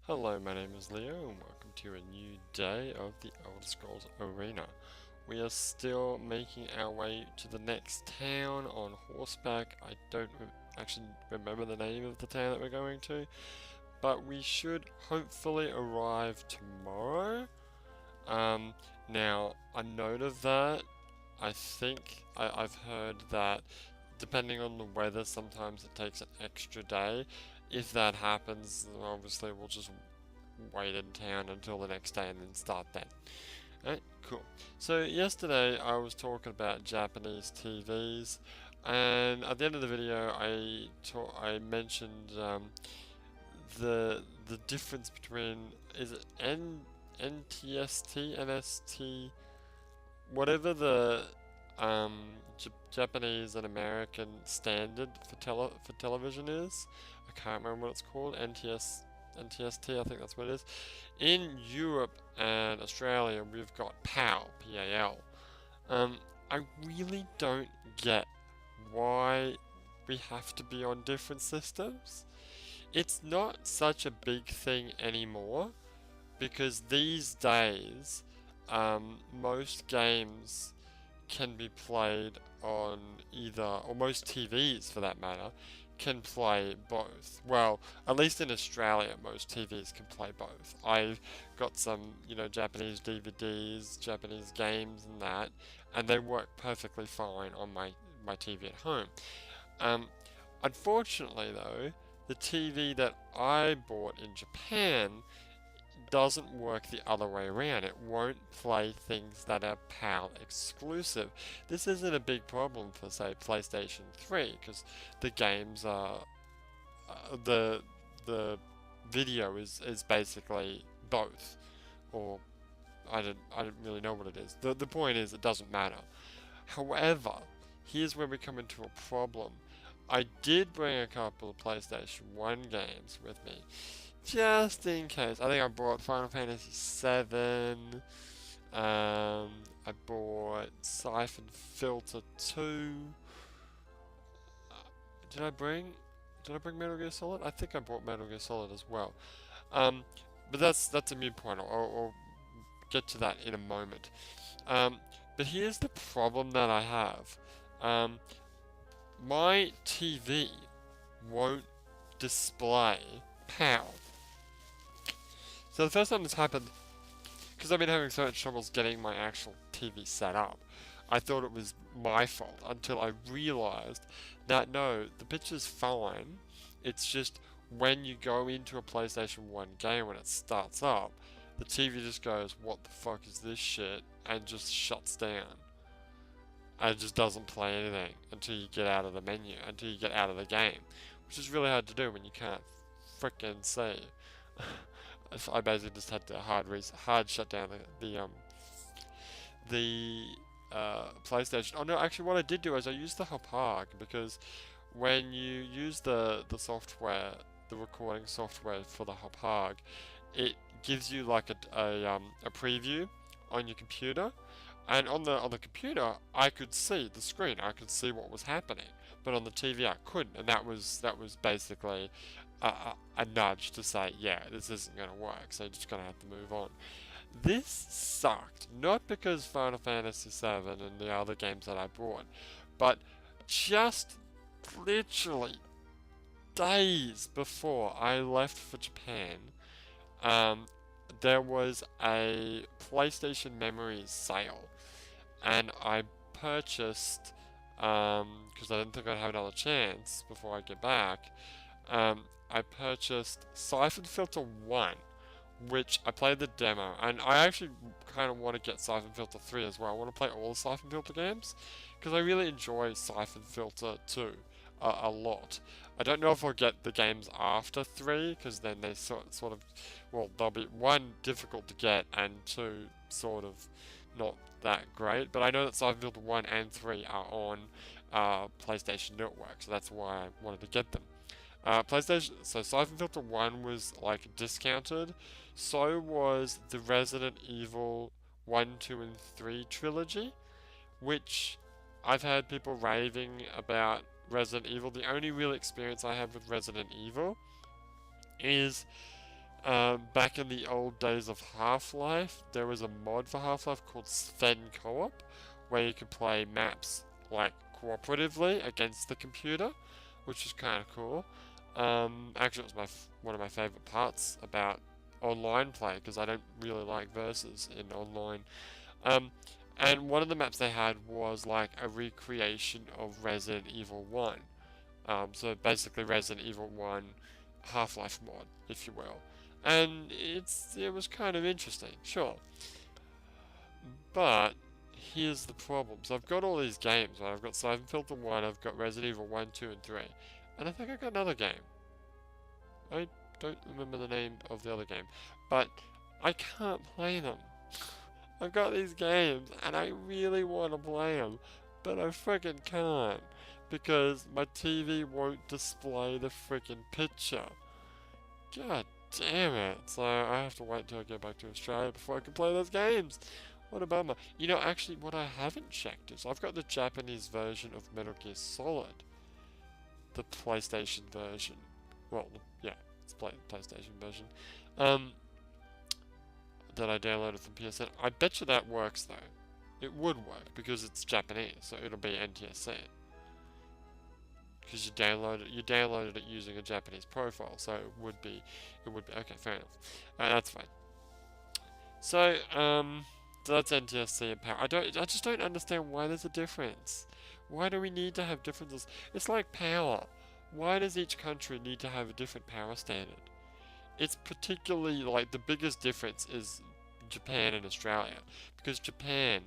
Hello, my name is Leo, and welcome to a new day of the Elder Scrolls Arena. We are still making our way to the next town on horseback. I don't actually remember the name of the town that we're going to, but we should hopefully arrive tomorrow. Now, a note of that, I think I've heard that depending on the weather, sometimes it takes an extra day. If that happens, then obviously we'll just wait in town until the next day and then start then. Alright, cool. So yesterday I was talking about Japanese TVs, and at the end of the video I mentioned the difference between, is it NTST, NST, whatever the Japanese and American standard for television is. I can't remember what it's called. NTST, I think that's what it is. In Europe and Australia, we've got PAL, PAL. I really don't get why we have to be on different systems. It's not such a big thing anymore because these days, most games can be played on either, or most TVs for that matter, can play both. Well, at least in Australia, most TVs can play both. I've got some, Japanese DVDs, Japanese games and that, and they work perfectly fine on my TV at home. Um, Unfortunately though, the TV that I bought in Japan doesn't work the other way around. It won't play things that are PAL exclusive. This isn't a big problem for, say, PlayStation 3, because the games are the video is basically both, or I don't really know what it is. The point is, it doesn't matter. However, here's where we come into a problem. I did bring a couple of PlayStation 1 games with me, just in case. I think I bought Final Fantasy VII. I bought Siphon Filter 2. Uh, did I bring? Did I bring Metal Gear Solid? I think I bought Metal Gear Solid as well. Um, but that's a mute point. I'll get to that in a moment. But here's the problem that I have. My TV won't display PAL. So the first time this happened, because I've been having so much troubles getting my actual TV set up, I thought it was my fault until I realized that no, the picture's fine. It's just when you go into a PlayStation 1 game, when it starts up, the TV just goes, "What the fuck is this shit?" and just shuts down. And it just doesn't play anything until you get out of the menu, until you get out of the game, which is really hard to do when you can't frickin' see. I basically just had to hard shut down the PlayStation. Oh no, actually, what I did do is I used the Hopag, because when you use the software, the recording software for the Hopag, it gives you like a preview on your computer, and on the computer I could see the screen, I could see what was happening, but on the TV I couldn't, and that was basically a nudge to say, yeah, this isn't going to work, so you're just going to have to move on. This sucked, not because Final Fantasy VII and the other games that I bought, but just literally days before I left for Japan, there was a PlayStation Memories sale, and I purchased, because I didn't think I'd have another chance before I get back, I purchased Siphon Filter 1, which I played the demo, and I actually kind of want to get Siphon Filter 3 as well. I want to play all the Siphon Filter games, because I really enjoy Siphon Filter 2 a lot. I don't know if I'll get the games after 3, because then they sort of, well, they'll be, 1, difficult to get, and 2, sort of not that great, but I know that Siphon Filter 1 and 3 are on PlayStation Network, so that's why I wanted to get them. So Siphon Filter 1 was like discounted, so was the Resident Evil 1, 2, and 3 trilogy, which I've had people raving about Resident Evil. The only real experience I have with Resident Evil is back in the old days of Half-Life, there was a mod for Half-Life called Sven Co-op, where you could play maps like cooperatively against the computer, which is kind of cool. Actually, it was one of my favorite parts about online play because I don't really like versus in online. Um, and one of the maps they had was like a recreation of Resident Evil 1. So basically Resident Evil 1 Half-Life mod, if you will. And it was kind of interesting, sure. But here's the problem. So I've got all these games, right? I've got Siphon Filter 1, I've got Resident Evil 1, 2, and 3. And I think I got another game. I don't remember the name of the other game. But I can't play them. I've got these games, and I really want to play them. But I freaking can't. Because my TV won't display the freaking picture. God damn it. So I have to wait till I get back to Australia before I can play those games. What a bummer. You know, actually, what I haven't checked is I've got the Japanese version of Metal Gear Solid. The PlayStation version. Well, yeah, it's PlayStation version. That I downloaded from PSN. I bet you that works, though. It would work, because it's Japanese, so it'll be NTSC. Because you downloaded it using a Japanese profile, so it would be, okay, fair enough. That's fine. So, that's NTSC and power. I just don't understand why there's a difference. Why do we need to have differences? It's like power. Why does each country need to have a different power standard? It's particularly, like, the biggest difference is Japan and Australia. Because Japan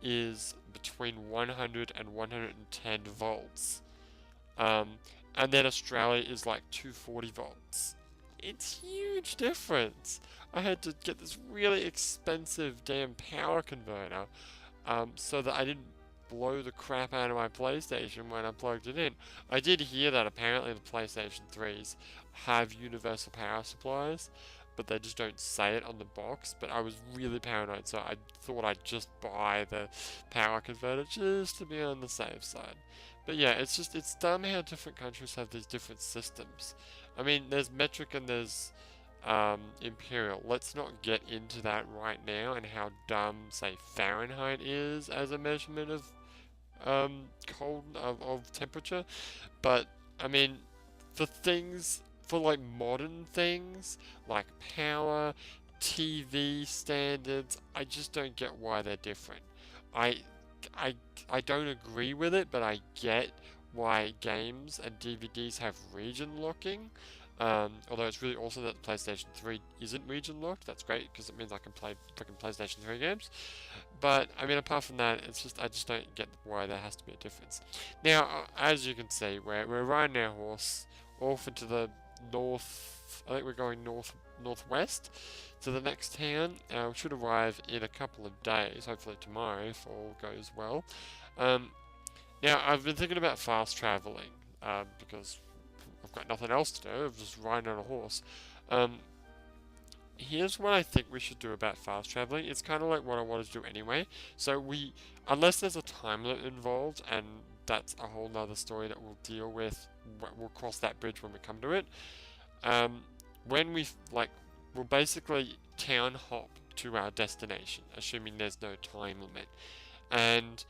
is between 100 and 110 volts. And then Australia is like 240 volts. It's huge difference. I had to get this really expensive damn power converter so that I didn't blow the crap out of my PlayStation when I plugged it in. I did hear that apparently the PlayStation 3s have universal power supplies, but they just don't say it on the box. But I was really paranoid, so I thought I'd just buy the power converter just to be on the safe side. But yeah, it's dumb how different countries have these different systems. I mean, there's metric and there's imperial. Let's not get into that right now and how dumb, say, Fahrenheit is as a measurement of of temperature. But I mean, for like modern things like power, TV standards, I just don't get why they're different. I I don't agree with it, but I get why games and DVDs have region locking. Although it's really awesome that the PlayStation 3 isn't region locked. That's great because it means I can play freaking PlayStation 3 games. But I mean, apart from that, I just don't get why there has to be a difference. Now, as you can see, we're riding our horse off into the north. I think we're going northwest to the next town. We should arrive in a couple of days, hopefully tomorrow if all goes well. Now, I've been thinking about fast traveling because I've got nothing else to do. I'm just riding on a horse. Here's what I think we should do about fast traveling. It's kind of like what I wanted to do anyway. So unless there's a time limit involved, and that's a whole nother story that we'll deal with. We'll cross that bridge when we come to it. When we'll basically town hop to our destination, assuming there's no time limit. And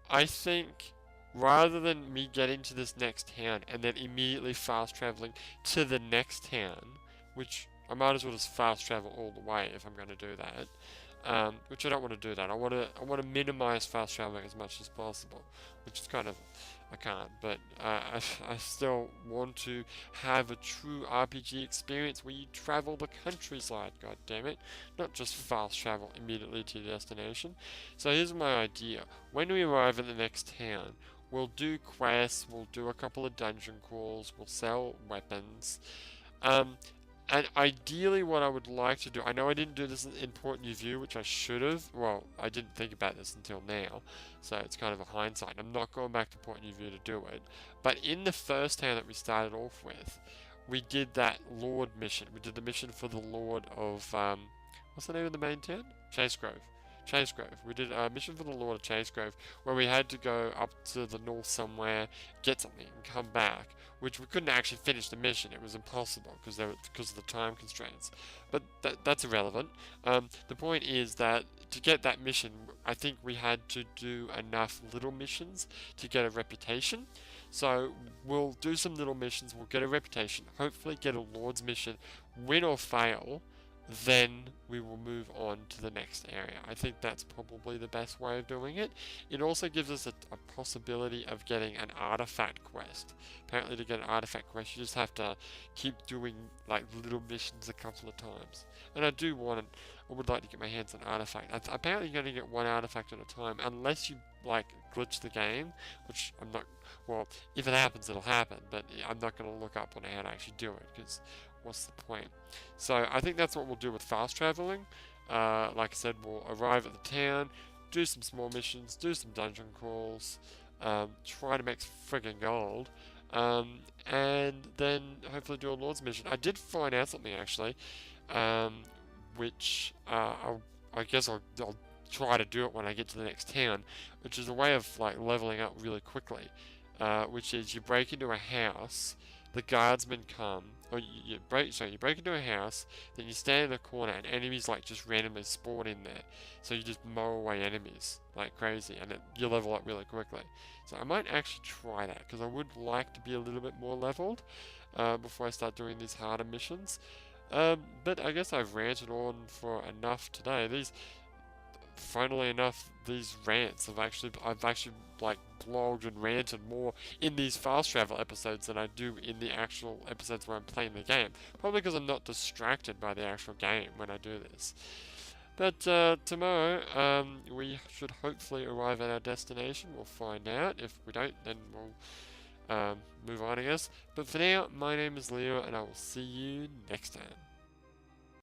I think rather than me getting to this next town and then immediately fast traveling to the next town, which I might as well just fast travel all the way if I'm going to do that. Which I don't want to do that. I want to minimize fast traveling as much as possible, which is kind of I can't. But I still want to have a true RPG experience where you travel the countryside. God damn it, not just fast travel immediately to your destination. So here's my idea: when we arrive at the next town, we'll do quests, we'll do a couple of dungeon crawls, we'll sell weapons. And ideally what I would like to do, I know I didn't do this in Port New View, which I should have. Well, I didn't think about this until now, so it's kind of a hindsight. I'm not going back to Port New View to do it. But in the first town that we started off with, we did that Lord mission. We did the mission for the Lord of, what's the name of the main town? Chase Grove. Chasegrove. We did a mission for the Lord of Chasegrove where we had to go up to the north somewhere, get something, and come back, which we couldn't actually finish the mission. It was impossible because of the time constraints. But that's irrelevant. The point is that to get that mission, I think we had to do enough little missions to get a reputation. So we'll do some little missions, we'll get a reputation, hopefully get a Lord's mission, win or fail, then we will move on to the next area. I think that's probably the best way of doing it. It also gives us a possibility of getting an artifact quest. Apparently to get an artifact quest you just have to keep doing like little missions a couple of times. And I would like to get my hands on an artifact. Apparently you're going to get one artifact at a time unless you like glitch the game, which I'm not, well, if it happens it'll happen, but I'm not going to look up on how to actually do it because what's the point? So I think that's what we'll do with fast traveling. Like I said, we'll arrive at the town, do some small missions, do some dungeon crawls, try to make friggin' gold, and then hopefully do a Lord's mission. I did find out something actually, which I guess I'll try to do it when I get to the next town, which is a way of like leveling up really quickly, which is you break into a house, the guardsmen come, or you break into a house, then you stand in a corner and enemies like just randomly spawn in there. So you just mow away enemies like crazy and you level up really quickly. So I might actually try that because I would like to be a little bit more leveled before I start doing these harder missions. But I guess I've ranted on for enough today. Funnily enough, these rants I've actually like blogged and ranted more in these fast travel episodes than I do in the actual episodes where I'm playing the game. Probably because I'm not distracted by the actual game when I do this. But tomorrow, we should hopefully arrive at our destination. We'll find out. If we don't, then we'll move on, I guess. But for now, my name is Leo, and I will see you next time.